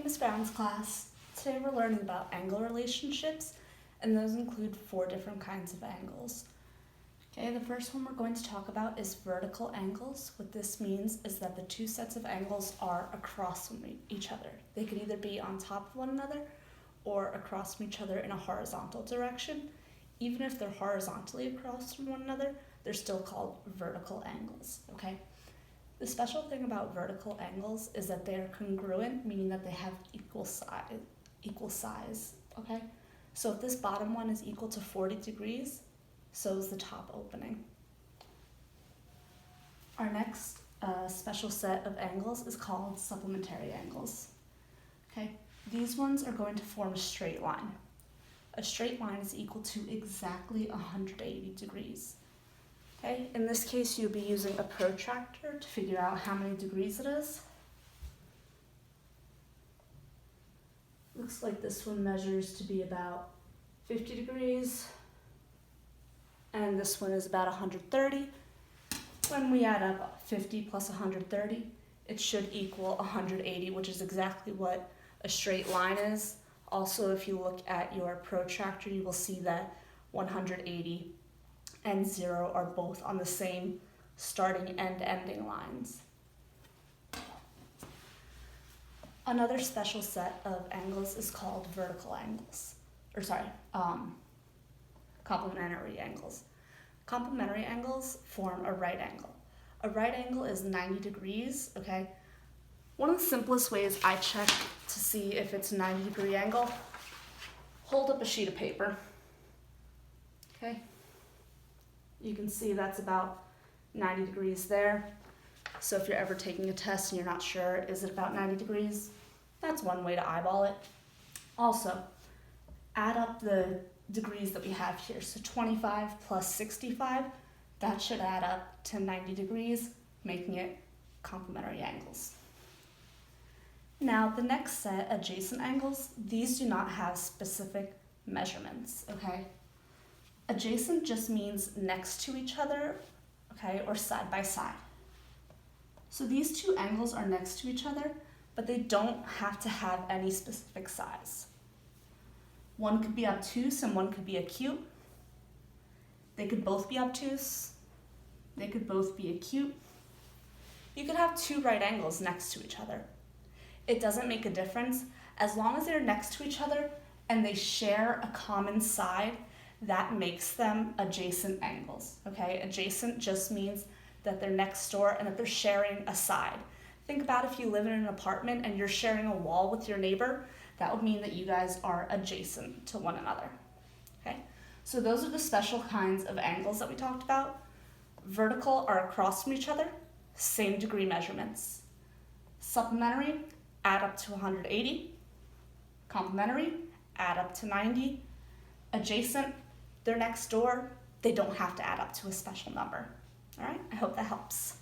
name is Brown's class. Today we're learning about angle relationships, and those include 4 different kinds of angles. Okay, the first one we're going to talk about is vertical angles. What this means is that the 2 sets of angles are across from each other. They could either be on top of one another or across from each other in a horizontal direction. Even if they're horizontally across from one another, they're still called vertical angles, okay? The special thing about vertical angles is that they are congruent, meaning that they have equal size, okay? So if this bottom one is equal to 40 degrees, so is the top opening. Our next special set of angles is called supplementary angles, okay? These ones are going to form a straight line. A straight line is equal to exactly 180 degrees. Okay, in this case, you'll be using a protractor to figure out how many degrees it is. Looks like this one measures to be about 50 degrees, and this one is about 130. When we add up 50 plus 130, it should equal 180, which is exactly what a straight line is. Also, if you look at your protractor, you will see that 180 and 0 are both on the same starting and ending lines. Another special set of angles is called vertical angles, complementary angles. Complementary angles form a right angle. A right angle is 90 degrees, okay? One of the simplest ways I check to see if it's a 90-degree angle, hold up a sheet of paper, okay? You can see that's about 90 degrees there. So if you're ever taking a test and you're not sure, is it about 90 degrees? That's one way to eyeball it. Also, add up the degrees that we have here. So 25 plus 65, that should add up to 90 degrees, making it complementary angles. Now, the next set, adjacent angles, these do not have specific measurements, okay? Adjacent just means next to each other, okay, or side by side. So these 2 angles are next to each other, but they don't have to have any specific size. One could be obtuse and one could be acute. They could both be obtuse. They could both be acute. You could have 2 right angles next to each other. It doesn't make a difference. As long as they're next to each other and they share a common side, that makes them adjacent angles, okay? Adjacent just means that they're next door and that they're sharing a side. Think about if you live in an apartment and you're sharing a wall with your neighbor, that would mean that you guys are adjacent to one another, okay? So those are the special kinds of angles that we talked about. Vertical are across from each other, same degree measurements. Supplementary, add up to 180. Complementary, add up to 90. Adjacent, they're next door. They don't have to add up to a special number. All right, I hope that helps.